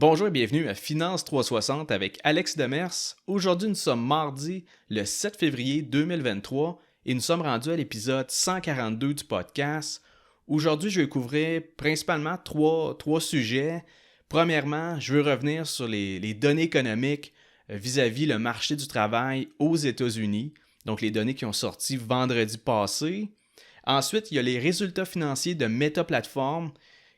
Bonjour et bienvenue à Finance 360 avec Alex Demers. Aujourd'hui, nous sommes mardi le 7 février 2023 et nous sommes rendus à l'épisode 142 du podcast. Aujourd'hui, je vais couvrir principalement trois sujets. Premièrement, je veux revenir sur les données économiques vis-à-vis le marché du travail aux États-Unis, donc les données qui ont sorti vendredi passé. Ensuite, il y a les résultats financiers de Meta Platforms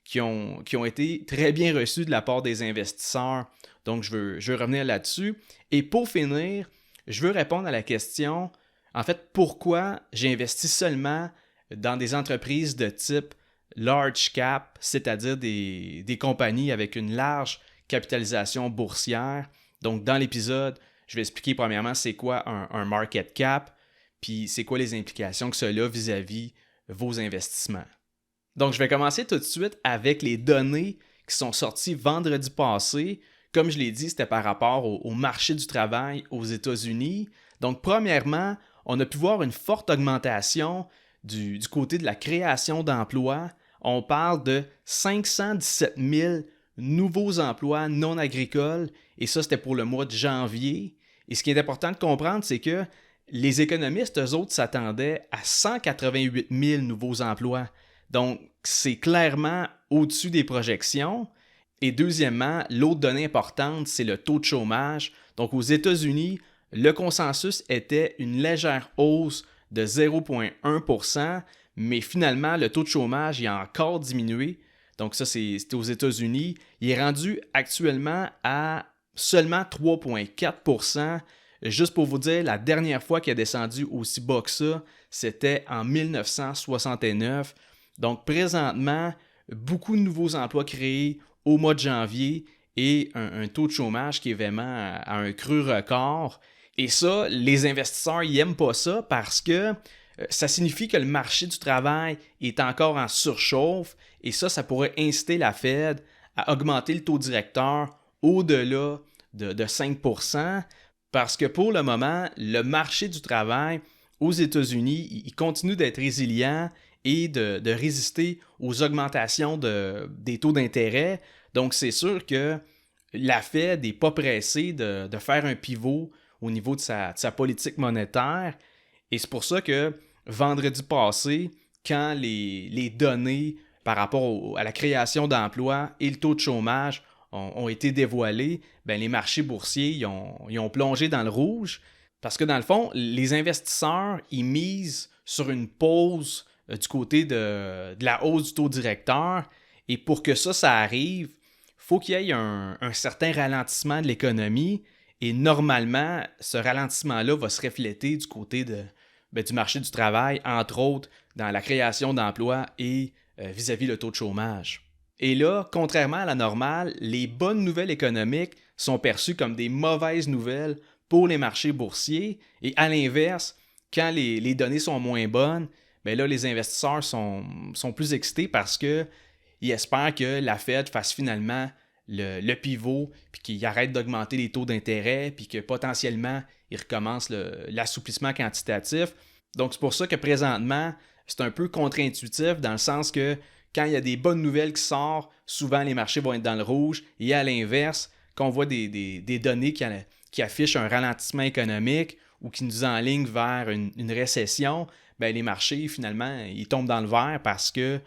qui ont été très bien reçus de la part des investisseurs. Donc, je veux revenir là-dessus. Et pour finir, je veux répondre à la question, en fait, pourquoi j'ai investi seulement dans des entreprises de type large cap, c'est-à-dire des compagnies avec une large capitalisation boursière. Donc, dans l'épisode, je vais expliquer premièrement c'est quoi un market cap, puis c'est quoi les implications que cela a vis-à-vis vos investissements. Donc, je vais commencer tout de suite avec les données qui sont sorties vendredi passé. Comme je l'ai dit, c'était par rapport au marché du travail aux États-Unis. Donc, premièrement, on a pu voir une forte augmentation du côté de la création d'emplois. On parle de 517 000 nouveaux emplois non agricoles, et ça, c'était pour le mois de janvier. Et ce qui est important de comprendre, c'est que les économistes, eux autres, s'attendaient à 188 000 nouveaux emplois. Donc, c'est clairement au-dessus des projections. Et deuxièmement, l'autre donnée importante, c'est le taux de chômage. Donc, aux États-Unis, le consensus était une légère hausse de 0,1%, mais finalement, le taux de chômage il a encore diminué. Donc, ça, c'était aux États-Unis. Il est rendu actuellement à seulement 3,4%. Juste pour vous dire, la dernière fois qu'il a descendu aussi bas que ça, c'était en 1969. Donc, présentement, beaucoup de nouveaux emplois créés au mois de janvier et un taux de chômage qui est vraiment à un creux record. Et ça, les investisseurs n'aiment pas ça parce que ça signifie que le marché du travail est encore en surchauffe et ça pourrait inciter la Fed à augmenter le taux directeur au-delà de 5%. Parce que pour le moment, le marché du travail aux États-Unis, il continue d'être résilient et de résister aux augmentations des taux d'intérêt. Donc, c'est sûr que la Fed n'est pas pressée de faire un pivot au niveau de sa politique monétaire. Et c'est pour ça que vendredi passé, quand les données par rapport à la création d'emplois et le taux de chômage ont été dévoilés, ben les marchés boursiers ils ont plongé dans le rouge parce que dans le fond, les investisseurs ils misent sur une pause du côté de la hausse du taux directeur et pour que ça arrive, il faut qu'il y ait un certain ralentissement de l'économie et normalement, ce ralentissement-là va se refléter du côté du marché du travail, entre autres dans la création d'emplois et vis-à-vis le taux de chômage. Et là, contrairement à la normale, les bonnes nouvelles économiques sont perçues comme des mauvaises nouvelles pour les marchés boursiers. Et à l'inverse, quand les données sont moins bonnes, bien là, les investisseurs sont plus excités parce qu'ils espèrent que la Fed fasse finalement le pivot, puis qu'il arrête d'augmenter les taux d'intérêt, puis que potentiellement, il recommence l'assouplissement quantitatif. Donc, c'est pour ça que présentement, c'est un peu contre-intuitif dans le sens que quand il y a des bonnes nouvelles qui sortent, souvent les marchés vont être dans le rouge. Et à l'inverse, quand on voit des données qui affichent un ralentissement économique ou qui nous enlignent vers une récession, bien, les marchés, finalement, ils tombent dans le vert parce que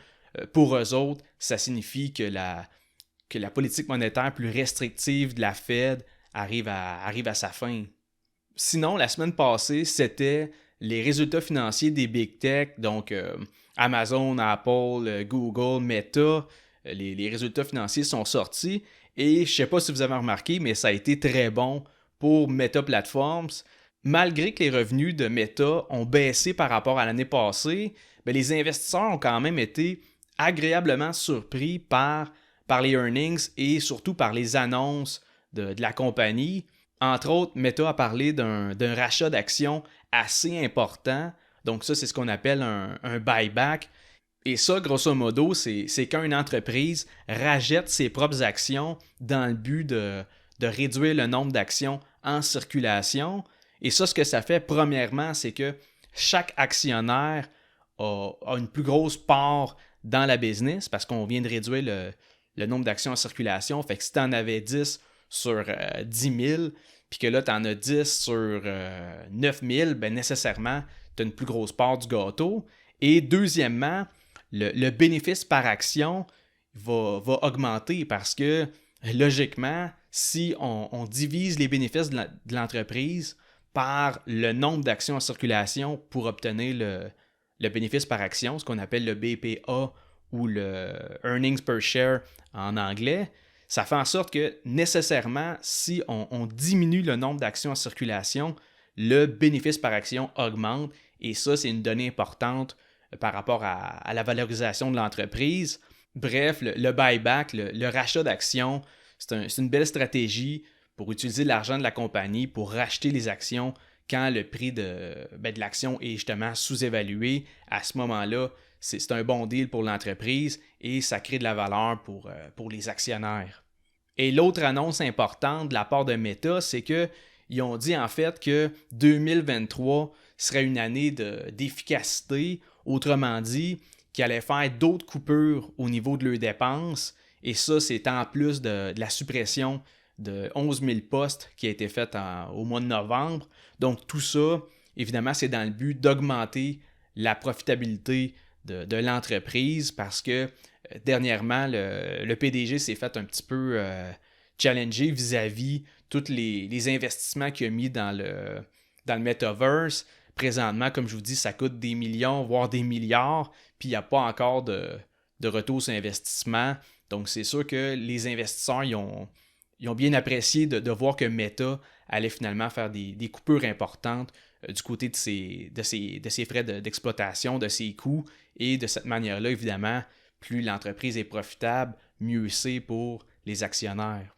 pour eux autres, ça signifie que la politique monétaire plus restrictive de la Fed arrive à sa fin. Sinon, la semaine passée, c'était les résultats financiers des Big Tech, donc Amazon, Apple, Google, Meta, les résultats financiers sont sortis et je ne sais pas si vous avez remarqué, mais ça a été très bon pour Meta Platforms. Malgré que les revenus de Meta ont baissé par rapport à l'année passée, bien, les investisseurs ont quand même été agréablement surpris par les earnings et surtout par les annonces de la compagnie. Entre autres, Meta a parlé d'un rachat d'actions assez important. Donc ça, c'est ce qu'on appelle un buyback. Et ça, grosso modo, c'est quand une entreprise rachète ses propres actions dans le but de réduire le nombre d'actions en circulation. Et ça, ce que ça fait, premièrement, c'est que chaque actionnaire a une plus grosse part dans la business parce qu'on vient de réduire le nombre d'actions en circulation. Fait que si tu en avais 10 sur 10 000, puis que là, tu en as 10 sur 9 000, ben nécessairement, tu as une plus grosse part du gâteau. Et deuxièmement, le bénéfice par action va augmenter parce que, logiquement, si on divise les bénéfices de l'entreprise par le nombre d'actions en circulation pour obtenir le bénéfice par action, ce qu'on appelle le BPA ou le Earnings per Share en anglais, ça fait en sorte que nécessairement, si on diminue le nombre d'actions en circulation, le bénéfice par action augmente et ça, c'est une donnée importante par rapport à la valorisation de l'entreprise. Bref, le buyback, le rachat d'actions, c'est une belle stratégie pour utiliser l'argent de la compagnie pour racheter les actions quand le prix de l'action est justement sous-évalué. À ce moment-là, c'est un bon deal pour l'entreprise et ça crée de la valeur pour les actionnaires. Et l'autre annonce importante de la part de Meta, c'est qu'ils ont dit en fait que 2023 serait une année d'efficacité, autrement dit, qu'ils allaient faire d'autres coupures au niveau de leurs dépenses. Et ça, c'est en plus de la suppression de 11 000 postes qui a été faite au mois de novembre. Donc tout ça, évidemment, c'est dans le but d'augmenter la profitabilité de l'entreprise parce que dernièrement, le PDG s'est fait un petit peu challenger vis-à-vis tous les investissements qu'il a mis dans le metaverse. Présentement, comme je vous dis, ça coûte des millions, voire des milliards, puis il n'y a pas encore de retour sur investissement. Donc, c'est sûr que les investisseurs, ils ont bien apprécié de voir que Meta allait finalement faire des coupures importantes du côté de ses frais d'exploitation, de ses coûts. Et de cette manière-là, évidemment, plus l'entreprise est profitable, mieux c'est pour les actionnaires.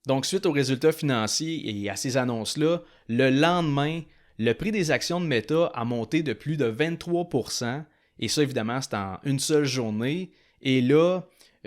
Donc, suite aux résultats financiers et à ces annonces-là, le lendemain, le prix des actions de Meta a monté de plus de 23%. Et ça, évidemment, c'est en une seule journée. Et là,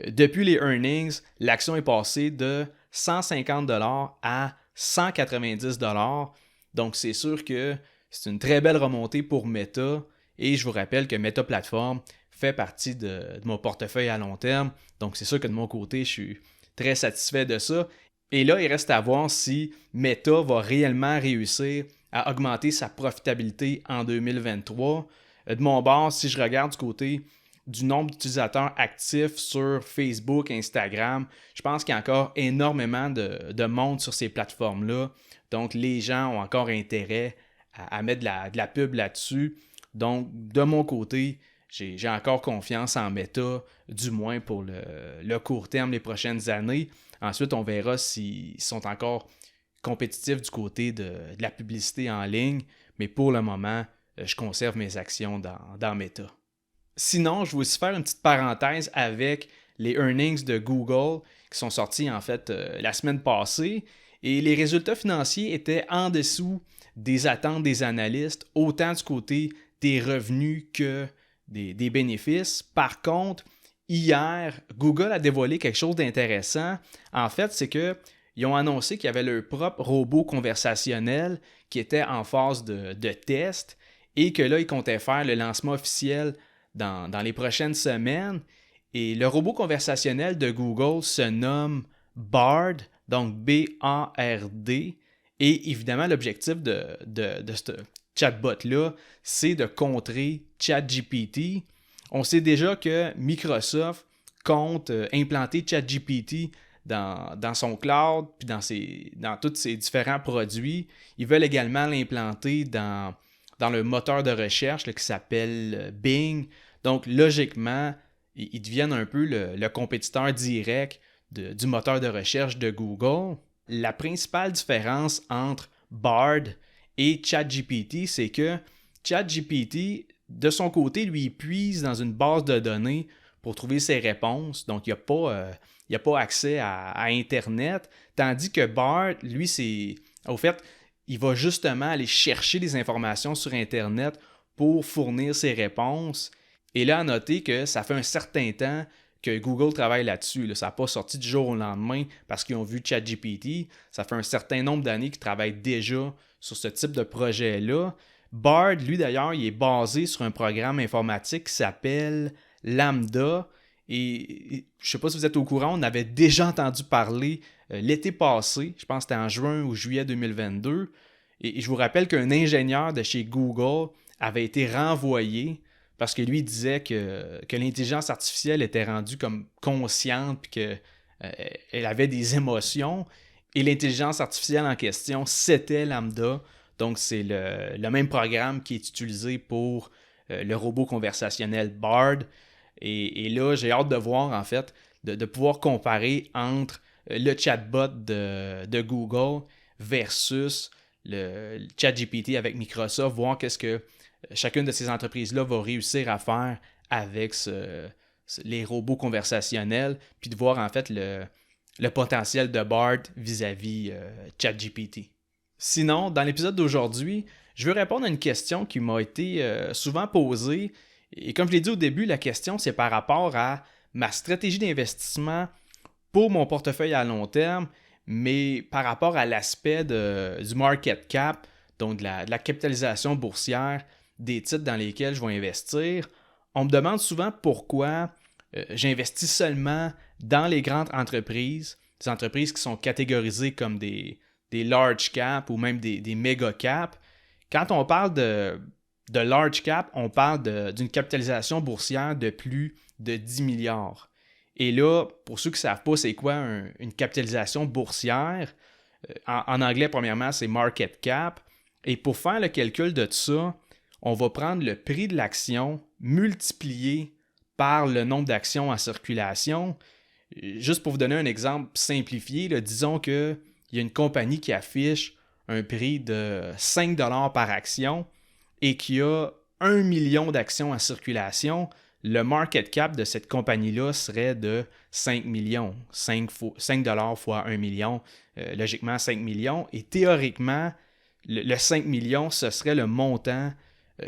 depuis les earnings, l'action est passée de 150 $ à 190 $. Donc, c'est sûr que c'est une très belle remontée pour Meta. Et je vous rappelle que Meta Platform fait partie de mon portefeuille à long terme. Donc, c'est sûr que de mon côté, je suis très satisfait de ça. Et là, il reste à voir si Meta va réellement réussir à augmenter sa profitabilité en 2023. De mon bord, si je regarde du côté du nombre d'utilisateurs actifs sur Facebook, Instagram, je pense qu'il y a encore énormément de monde sur ces plateformes-là. Donc, les gens ont encore intérêt à mettre de la pub là-dessus. Donc, de mon côté, j'ai encore confiance en Meta, du moins pour le court terme, les prochaines années. Ensuite, on verra s'ils sont encore compétitifs du côté de la publicité en ligne. Mais pour le moment, je conserve mes actions dans Meta. Sinon, je vais aussi faire une petite parenthèse avec les earnings de Google qui sont sortis en fait la semaine passée. Et les résultats financiers étaient en dessous des attentes des analystes, autant du côté des revenus que des bénéfices. Par contre, hier, Google a dévoilé quelque chose d'intéressant. En fait, c'est qu'ils ont annoncé qu'il y avait leur propre robot conversationnel qui était en phase de test et que là, ils comptaient faire le lancement officiel dans les prochaines semaines. Et le robot conversationnel de Google se nomme Bard, donc B-A-R-D. Et évidemment, l'objectif de ce chatbot-là, c'est de contrer ChatGPT. On sait déjà que Microsoft compte implanter ChatGPT dans son cloud puis dans tous ses différents produits. Ils veulent également l'implanter dans le moteur de recherche qui s'appelle Bing. Donc, logiquement, ils deviennent un peu le compétiteur direct du moteur de recherche de Google. La principale différence entre Bard et ChatGPT, c'est que ChatGPT, de son côté, lui, il puise dans une base de données pour trouver ses réponses. Donc, il n'y a pas accès à Internet. Tandis que Bard, lui, au fait, il va justement aller chercher des informations sur Internet pour fournir ses réponses. Et là, à noter que ça fait un certain temps que Google travaille là-dessus. Ça n'a pas sorti du jour au lendemain parce qu'ils ont vu ChatGPT. Ça fait un certain nombre d'années qu'ils travaillent déjà sur ce type de projet-là. Bard, lui d'ailleurs, il est basé sur un programme informatique qui s'appelle Lambda. Et je ne sais pas si vous êtes au courant, on avait déjà entendu parler l'été passé, je pense que c'était en juin ou juillet 2022. Et je vous rappelle qu'un ingénieur de chez Google avait été renvoyé parce que lui disait que l'intelligence artificielle était rendue comme consciente puis qu'elle avait des émotions. Et l'intelligence artificielle en question, c'était Lambda. Donc, c'est le même programme qui est utilisé pour le robot conversationnel Bard. Et là, j'ai hâte de voir, en fait, de pouvoir comparer entre le chatbot de Google versus le ChatGPT avec Microsoft, voir qu'est-ce que chacune de ces entreprises-là va réussir à faire avec les robots conversationnels, puis de voir, en fait, le potentiel de Bard vis-à-vis ChatGPT. Sinon, dans l'épisode d'aujourd'hui, je veux répondre à une question qui m'a été souvent posée. Et comme je l'ai dit au début, la question, c'est par rapport à ma stratégie d'investissement pour mon portefeuille à long terme, mais par rapport à l'aspect du market cap, donc de la capitalisation boursière des titres dans lesquels je vais investir. On me demande souvent pourquoi j'investis seulement dans les grandes entreprises, des entreprises qui sont catégorisées comme des large cap ou même des méga cap. Quand on parle de large cap, on parle d'une capitalisation boursière de plus de 10 milliards. Et là, pour ceux qui ne savent pas c'est quoi une capitalisation boursière, en anglais, premièrement, c'est market cap. Et pour faire le calcul de tout ça, on va prendre le prix de l'action multiplié par le nombre d'actions en circulation. Juste pour vous donner un exemple simplifié, là, disons qu'il y a une compagnie qui affiche un prix de 5 $ par action et qui a 1 million d'actions en circulation, le market cap de cette compagnie-là serait de 5 millions. 5 $ fois 1 million, logiquement 5 millions. Et théoriquement, le 5 millions, ce serait le montant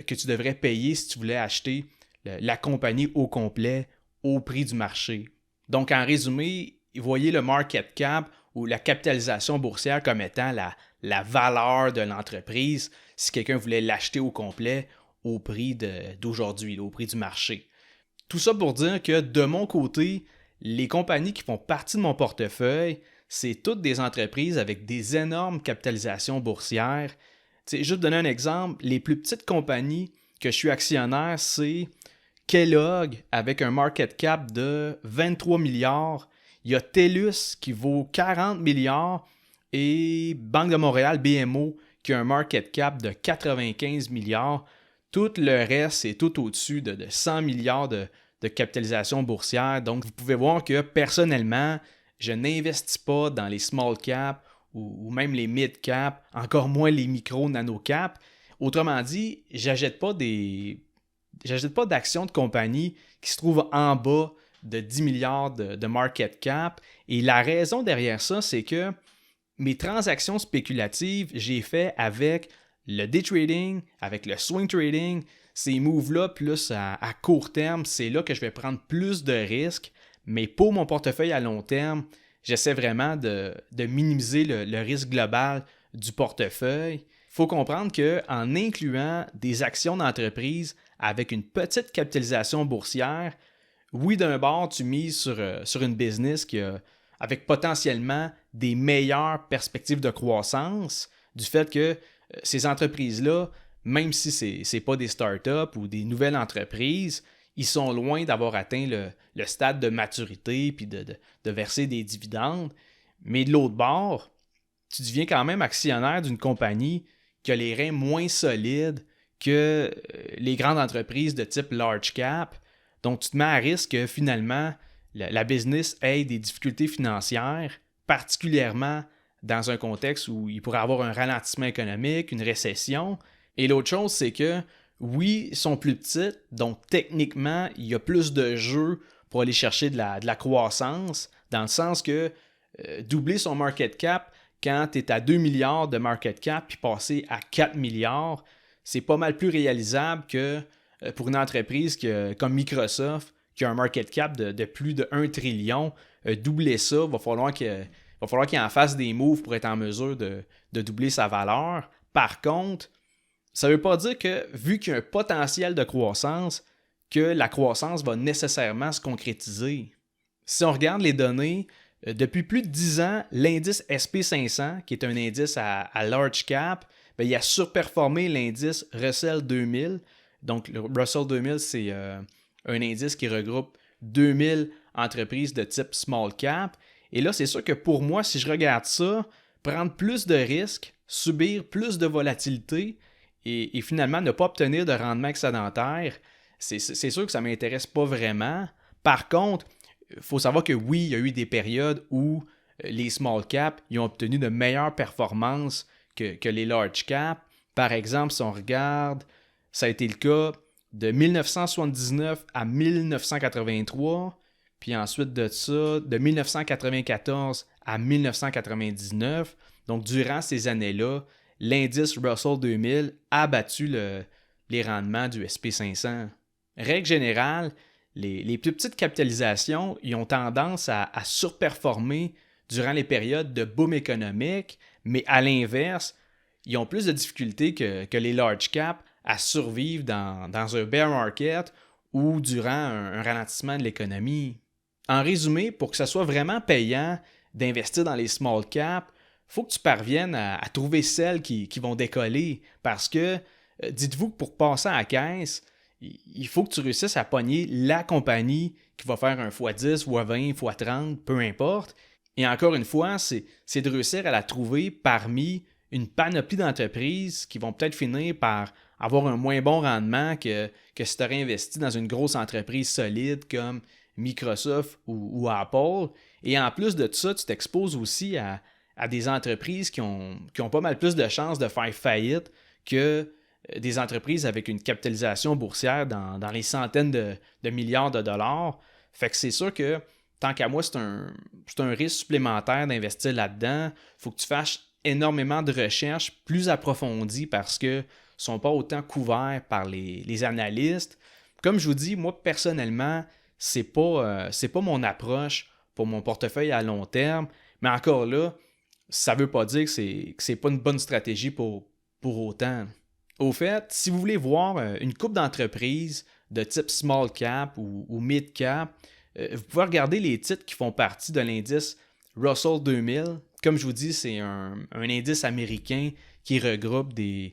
que tu devrais payer si tu voulais acheter la compagnie au complet au prix du marché. Donc, en résumé, voyez le market cap ou la capitalisation boursière comme étant la valeur de l'entreprise si quelqu'un voulait l'acheter au complet au prix d'aujourd'hui, au prix du marché. Tout ça pour dire que de mon côté, les compagnies qui font partie de mon portefeuille, c'est toutes des entreprises avec des énormes capitalisations boursières. Juste pour donner un exemple, les plus petites compagnies que je suis actionnaire, c'est Kellogg avec un market cap de 23 milliards. Il y a TELUS qui vaut 40 milliards et Banque de Montréal, BMO, qui a un market cap de 95 milliards. Tout le reste, c'est tout au-dessus de 100 milliards de capitalisation boursière. Donc, vous pouvez voir que personnellement, je n'investis pas dans les small cap ou même les mid cap, encore moins les micro nano cap. Autrement dit, j'achète pas d'actions de compagnie qui se trouvent en bas de 10 milliards de market cap. Et la raison derrière ça, c'est que mes transactions spéculatives, j'ai fait avec le day trading, avec le swing trading. Ces moves-là, plus à court terme, c'est là que je vais prendre plus de risques. Mais pour mon portefeuille à long terme, j'essaie vraiment de minimiser le risque global du portefeuille. Il faut comprendre qu'en incluant des actions d'entreprise avec une petite capitalisation boursière, oui, d'un bord, tu mises sur une business avec potentiellement des meilleures perspectives de croissance, du fait que ces entreprises-là, même si ce n'est pas des startups ou des nouvelles entreprises, ils sont loin d'avoir atteint le stade de maturité puis de verser des dividendes. Mais de l'autre bord, tu deviens quand même actionnaire d'une compagnie qui a les reins moins solides que les grandes entreprises de type large cap. Donc, tu te mets à risque que finalement, la business ait des difficultés financières, particulièrement dans un contexte où il pourrait y avoir un ralentissement économique, une récession. Et l'autre chose, c'est que oui, ils sont plus petites, donc techniquement, il y a plus de jeux pour aller chercher de la croissance, dans le sens que doubler son market cap quand tu es à 2 milliards de market cap puis passer à 4 milliards, c'est pas mal plus réalisable que pour une entreprise comme Microsoft qui a un market cap de plus de 1 trillion. Doubler ça, il va falloir qu'il en fasse des moves pour être en mesure de doubler sa valeur. Par contre, ça ne veut pas dire que, vu qu'il y a un potentiel de croissance, que la croissance va nécessairement se concrétiser. Si on regarde les données, depuis plus de 10 ans, l'indice SP500, qui est un indice à large cap, bien, il a surperformé l'indice Russell 2000. Donc, le Russell 2000, c'est un indice qui regroupe 2000 entreprises de type small cap. Et là, c'est sûr que pour moi, si je regarde ça, prendre plus de risques, subir plus de volatilité et finalement ne pas obtenir de rendement excédentaire, c'est sûr que ça ne m'intéresse pas vraiment. Par contre, il faut savoir que oui, il y a eu des périodes où les small caps ils ont obtenu de meilleures performances que les large caps. Par exemple, si on regarde, ça a été le cas de 1979 à 1983, puis ensuite de ça, de 1994 à 1999. Donc, durant ces années-là, l'indice Russell 2000 a battu les rendements du SP500. Règle générale, les plus petites capitalisations ils ont tendance à surperformer durant les périodes de boom économique, mais à l'inverse, ils ont plus de difficultés que les large caps à survivre dans un bear market ou durant un ralentissement de l'économie. En résumé, pour que ça soit vraiment payant d'investir dans les small caps, il faut que tu parviennes à trouver celles qui vont décoller parce que, dites-vous que pour passer à la caisse, il faut que tu réussisses à pogner la compagnie qui va faire un x10, x20, x30, peu importe. Et encore une fois, c'est de réussir à la trouver parmi une panoplie d'entreprises qui vont peut-être finir par avoir un moins bon rendement que si tu aurais investi dans une grosse entreprise solide comme Microsoft ou Apple. Et en plus de ça, tu t'exposes aussi à des entreprises qui ont pas mal plus de chances de faire faillite que des entreprises avec une capitalisation boursière dans les centaines de milliards de dollars. Fait que c'est sûr que, tant qu'à moi, c'est un risque supplémentaire d'investir là-dedans. Il faut que tu fasses énormément de recherches plus approfondies parce qu'ils ne sont pas autant couverts par les analystes. Comme je vous dis, moi, personnellement, c'est pas mon approche pour mon portefeuille à long terme. Mais encore là, ça ne veut pas dire que c'est pas une bonne stratégie pour autant. Au fait, si vous voulez voir une coupe d'entreprises de type small cap ou mid cap, vous pouvez regarder les titres qui font partie de l'indice Russell 2000. Comme je vous dis, c'est un indice américain qui regroupe des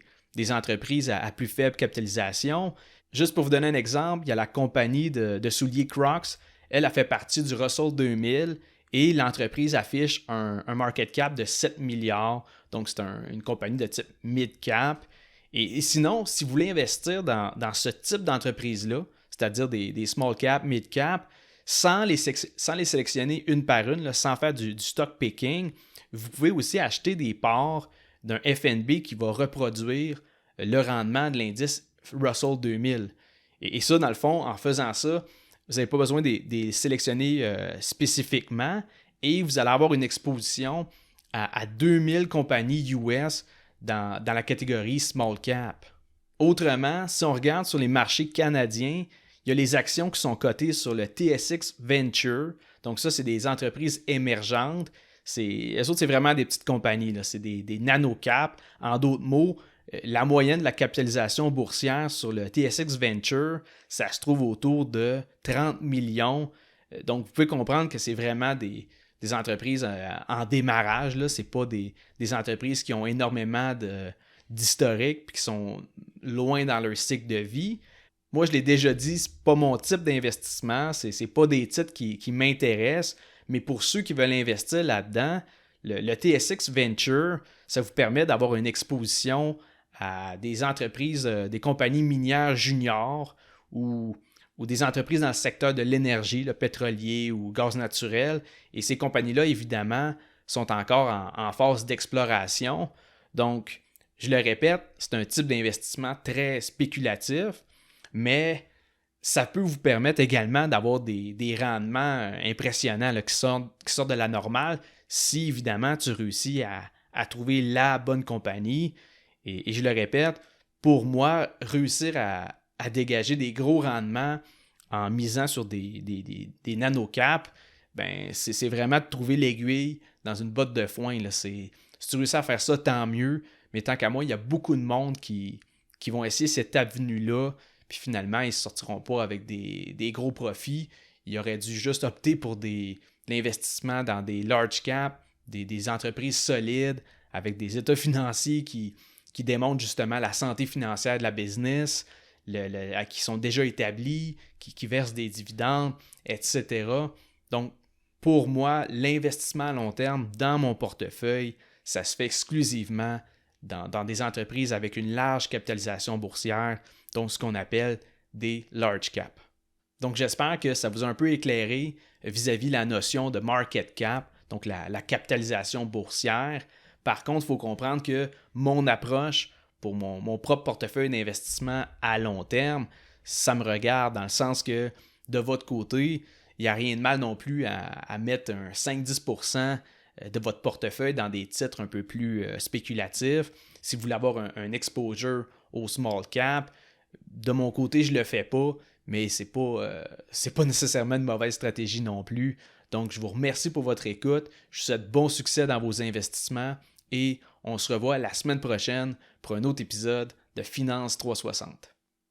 entreprises à plus faible capitalisation. Juste pour vous donner un exemple, il y a la compagnie de souliers Crocs. Elle a fait partie du Russell 2000 et l'entreprise affiche un market cap de 7 milliards. Donc, c'est une compagnie de type mid cap. Et sinon, si vous voulez investir dans ce type d'entreprise-là, c'est-à-dire des small cap, mid cap, sans les sélectionner une par une, là, sans faire du stock picking, vous pouvez aussi acheter des parts d'un FNB qui va reproduire le rendement de l'indice Russell 2000. Et ça, dans le fond, en faisant ça, vous n'avez pas besoin de les sélectionner spécifiquement et vous allez avoir une exposition à 2000 compagnies US dans la catégorie small cap. Autrement, si on regarde sur les marchés canadiens, il y a les actions qui sont cotées sur le TSX Venture. Donc ça, c'est des entreprises émergentes. Elles autres, c'est vraiment des petites compagnies. Là. C'est des nano-caps. En d'autres mots, la moyenne de la capitalisation boursière sur le TSX Venture, ça se trouve autour de 30 millions. Donc, vous pouvez comprendre que c'est vraiment des entreprises en démarrage. Ce n'est pas des entreprises qui ont énormément d'historique et qui sont loin dans leur cycle de vie. Moi, je l'ai déjà dit, ce n'est pas mon type d'investissement. Ce n'est pas des titres qui m'intéressent. Mais pour ceux qui veulent investir là-dedans, le TSX Venture, ça vous permet d'avoir une exposition à des entreprises, des compagnies minières juniors ou des entreprises dans le secteur de l'énergie, le pétrolier ou gaz naturel. Et ces compagnies-là, évidemment, sont encore en phase d'exploration. Donc, je le répète, c'est un type d'investissement très spéculatif, mais ça peut vous permettre également d'avoir des rendements impressionnants là, qui sortent de la normale si, évidemment, tu réussis à trouver la bonne compagnie. Et je le répète, pour moi, réussir à dégager des gros rendements en misant sur des nano-caps, ben, c'est vraiment de trouver l'aiguille dans une botte de foin. Là. Si tu réussis à faire ça, tant mieux. Mais tant qu'à moi, il y a beaucoup de monde qui vont essayer cette avenue-là. puis finalement, ils ne sortiront pas avec des gros profits. Ils auraient dû juste opter pour l'investissement dans des large caps, des entreprises solides, avec des états financiers qui démontrent justement la santé financière de la business, qui sont déjà établis, qui versent des dividendes, etc. Donc, pour moi, l'investissement à long terme dans mon portefeuille, ça se fait exclusivement dans des entreprises avec une large capitalisation boursière, donc ce qu'on appelle des large caps. Donc, j'espère que ça vous a un peu éclairé vis-à-vis la notion de market cap, donc la capitalisation boursière. Par contre, il faut comprendre que mon approche pour mon propre portefeuille d'investissement à long terme, ça me regarde dans le sens que de votre côté, il n'y a rien de mal non plus à mettre un 5-10% de votre portefeuille dans des titres un peu plus spéculatifs. Si vous voulez avoir un exposure au small cap, de mon côté, je ne le fais pas, mais c'est pas nécessairement une mauvaise stratégie non plus. Donc, je vous remercie pour votre écoute. Je vous souhaite bon succès dans vos investissements et on se revoit la semaine prochaine pour un autre épisode de Finance 360.